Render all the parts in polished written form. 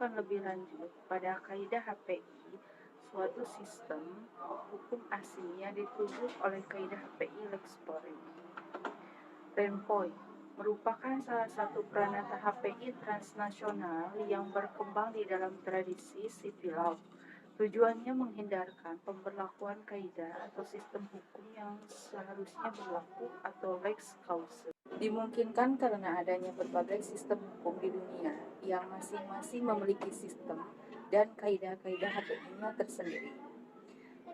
menunjukkan lebih lanjut pada kaidah HPI, suatu sistem hukum asing yang ditunjuk oleh kaidah HPI lex Sporing. Renpoy merupakan salah satu peranata HPI transnasional yang berkembang di dalam tradisi civil law. Tujuannya menghindarkan pemberlakuan kaidah atau sistem hukum yang seharusnya berlaku atau lex causa. Dimungkinkan karena adanya berbagai sistem hukum di dunia yang masing-masing memiliki sistem dan kaidah-kaidah HPI-nya tersendiri.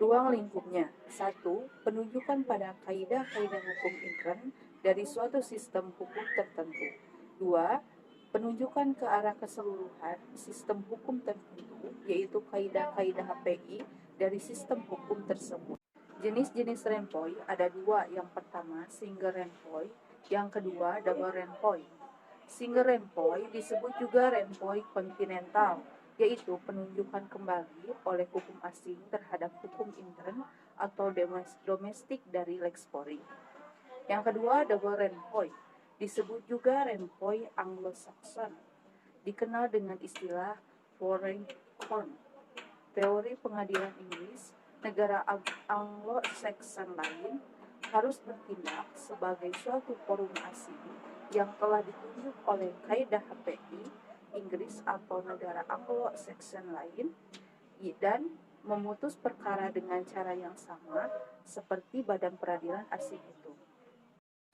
Ruang lingkupnya. 1. Penunjukan pada kaidah-kaidah hukum intern dari suatu sistem hukum tertentu. 2. Penunjukan ke arah keseluruhan sistem hukum tertentu, yaitu kaidah-kaidah HPI dari sistem hukum tersebut. Jenis-jenis renpoy ada dua. Yang pertama, single renpoy. Yang kedua, double renpoy. Single renpoy disebut juga renpoy kontinental, yaitu penunjukan kembali oleh hukum asing terhadap hukum intern atau domestik dari lex Sporing. Yang kedua, double renpoy, disebut juga renpoy Anglo-Saxon, dikenal dengan istilah foreign court. Teori pengadilan Inggris, negara Anglo-Saxon lain harus bertindak sebagai suatu forum asing yang telah ditunjuk oleh kaidah HPI Inggris atau negara Anglo-Saxon lain dan memutus perkara dengan cara yang sama seperti badan peradilan asing itu.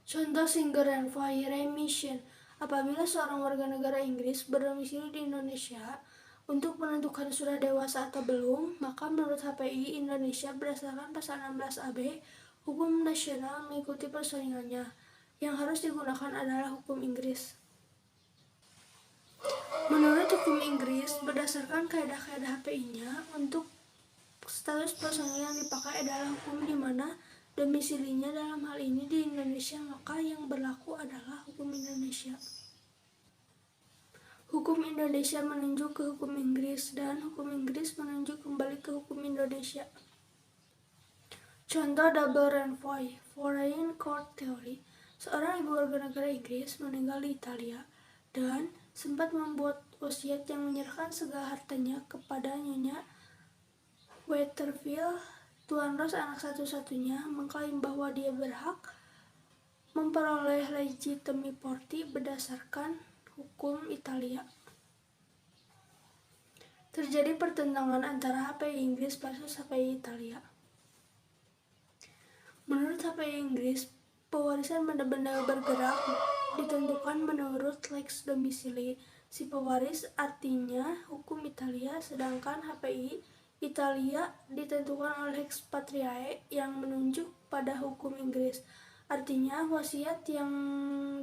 Contoh single renpoy remission. Apabila seorang warga negara Inggris berdomisili di Indonesia untuk menentukan sudah dewasa atau belum, maka menurut HPI Indonesia berdasarkan pasal 16AB hukum nasional mengikuti persaingannya. Yang harus digunakan adalah hukum Inggris. Menurut hukum Inggris, berdasarkan kaidah-kaidah HPI-nya, untuk status personil yang dipakai adalah hukum di mana domisilinya dalam hal ini di Indonesia, maka yang berlaku adalah hukum Indonesia. Hukum Indonesia menunjuk ke hukum Inggris dan hukum Inggris menunjuk kembali ke hukum Indonesia. Contoh double renpoy, foreign court theory. Seorang ibu warga negara Inggris meninggal di Italia dan sempat membuat wasiat yang menyerahkan segala hartanya kepada Nyonya Weatherfield. Tuan Ros, anak satu-satunya, mengklaim bahwa dia berhak memperoleh legitimi porti berdasarkan hukum Italia. Terjadi pertentangan antara HPI Inggris versus HPI Italia. Menurut HPI Inggris, pewarisan benda-benda bergerak ditentukan menurut lex domisili si pewaris, artinya hukum Italia, sedangkan HPI Italia ditentukan oleh lex patriae yang menunjuk pada hukum Inggris. Artinya wasiat yang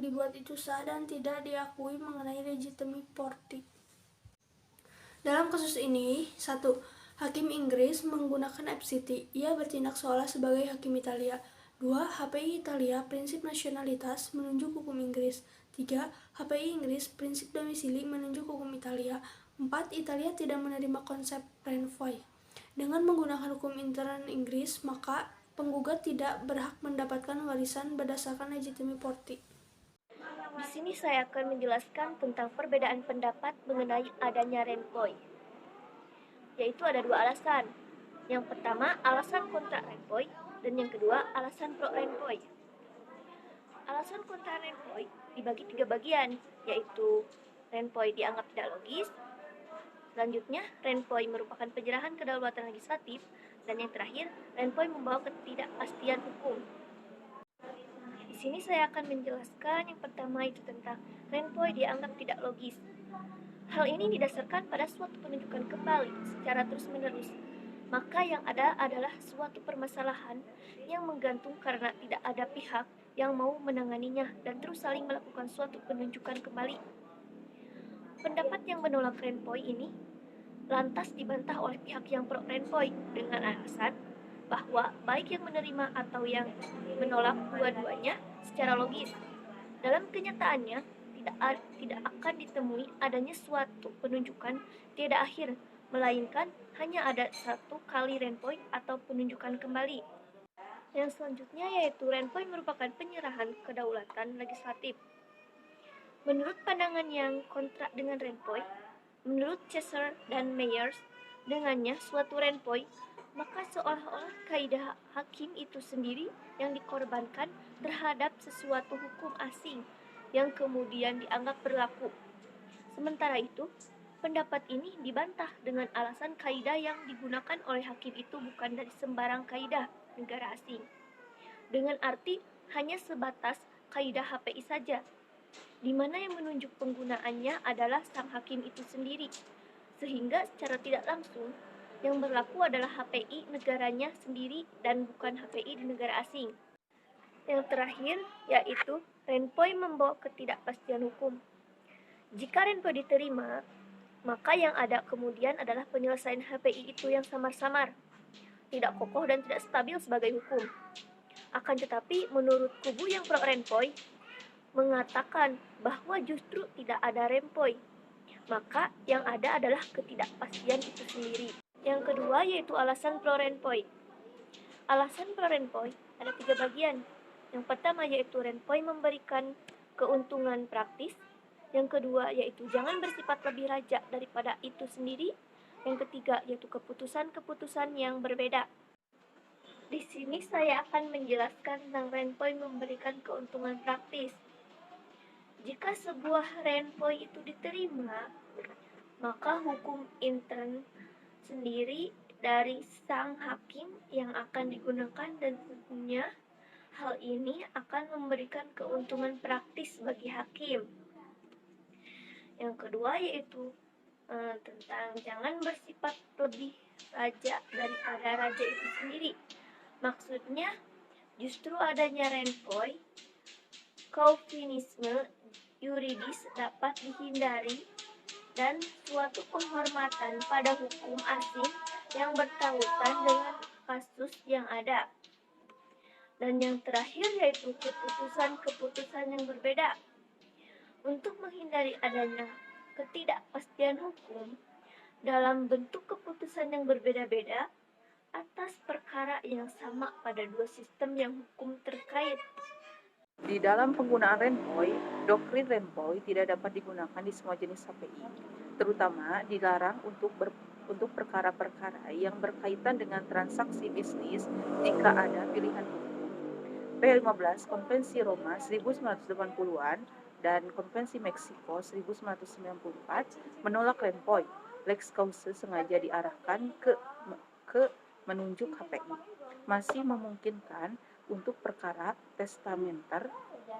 dibuat itu sah dan tidak diakui mengenai legitimi porti. Dalam kasus ini, 1. Hakim Inggris menggunakan FCT, ia bertindak seolah sebagai hakim Italia. 2. HPI Italia, prinsip nasionalitas, menunjuk hukum Inggris. 3. HPI Inggris, prinsip domisili, menunjuk hukum Italia. 4. Italia tidak menerima konsep renpoy. Dengan menggunakan hukum intern Inggris, maka penggugat tidak berhak mendapatkan warisan berdasarkan legitimi porti. Di sini saya akan menjelaskan tentang perbedaan pendapat mengenai adanya renpoy. Yaitu ada dua alasan. Yang pertama, alasan kontra renpoy, dan yang kedua, alasan pro renpoy. Alasan kontra renpoy dibagi 3 bagian, yaitu renpoy dianggap tidak logis, selanjutnya renpoy merupakan penyerahan kedaulatan legislatif, dan yang terakhir, renpoy membawa ketidakpastian hukum. Di sini saya akan menjelaskan yang pertama, itu tentang renpoy dianggap tidak logis. Hal ini didasarkan pada suatu penunjukan kembali secara terus-menerus. Maka yang ada adalah suatu permasalahan yang menggantung karena tidak ada pihak yang mau menanganinya dan terus saling melakukan suatu penunjukan kembali. Pendapat yang menolak renpoy ini lantas dibantah oleh pihak yang pro renpoy dengan alasan bahwa baik yang menerima atau yang menolak dua-duanya secara logis. Dalam kenyataannya, tidak akan ditemui adanya suatu penunjukan tiada akhir, melainkan hanya ada satu kali renpoy atau penunjukan kembali. Yang selanjutnya yaitu renpoy merupakan penyerahan kedaulatan legislatif. Menurut pandangan yang kontra dengan renpoy, Menurut Chesser dan Myers, dengannya suatu renpoi, maka seolah-olah kaidah hakim itu sendiri yang dikorbankan terhadap sesuatu hukum asing yang kemudian dianggap berlaku. Sementara itu, pendapat ini dibantah dengan alasan kaidah yang digunakan oleh hakim itu bukan dari sembarang kaidah negara asing, dengan arti hanya sebatas kaidah HPI saja, di mana yang menunjuk penggunaannya adalah sang hakim itu sendiri, sehingga secara tidak langsung yang berlaku adalah HPI negaranya sendiri dan bukan HPI di negara asing. Yang terakhir yaitu renpoi membawa ketidakpastian hukum. Jika renpoi diterima, maka yang ada kemudian adalah penyelesaian HPI itu yang samar-samar, tidak kokoh dan tidak stabil sebagai hukum. Akan tetapi menurut kubu yang pro renpoi mengatakan bahwa justru tidak ada renpoi, maka yang ada adalah ketidakpastian itu sendiri. Yang kedua yaitu alasan pro renpoi. Alasan pro renpoi ada 3 bagian. Yang pertama yaitu renpoi memberikan keuntungan praktis. Yang kedua yaitu jangan bersifat lebih rajak daripada itu sendiri. Yang ketiga yaitu keputusan-keputusan yang berbeda. Di sini saya akan menjelaskan tentang renpoi memberikan keuntungan praktis. Jika sebuah renpoi itu diterima, maka hukum intern sendiri dari sang hakim yang akan digunakan dan tentunya hal ini akan memberikan keuntungan praktis bagi hakim. Yang kedua yaitu tentang jangan bersifat lebih raja daripada raja itu sendiri. Maksudnya justru adanya renpoi, kaufinisme yuridis dapat dihindari dan suatu penghormatan pada hukum asing yang bertautan dengan kasus yang ada. Dan yang terakhir yaitu keputusan-keputusan yang berbeda. Untuk menghindari adanya ketidakpastian hukum dalam bentuk keputusan yang berbeda-beda atas perkara yang sama pada dua sistem yang hukum terkait. Di dalam penggunaan renpoi, doktrin renpoi tidak dapat digunakan di semua jenis HPI, terutama dilarang untuk perkara-perkara yang berkaitan dengan transaksi bisnis jika ada pilihan hukum. P15 Konvensi Roma 1980-an dan Konvensi Meksiko 1994 menolak renpoi. Lex causa sengaja diarahkan ke menunjuk HPI. Masih memungkinkan untuk perkara testamenter,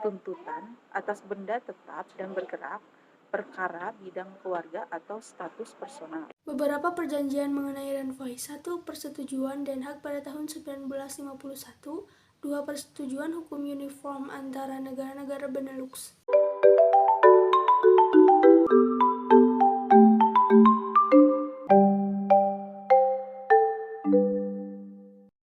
tuntutan atas benda tetap dan bergerak, perkara bidang keluarga atau status personal. Beberapa perjanjian mengenai renpoi, 1. Persetujuan Den Haag pada tahun 1951, 2. Persetujuan hukum uniform antara negara-negara Benelux.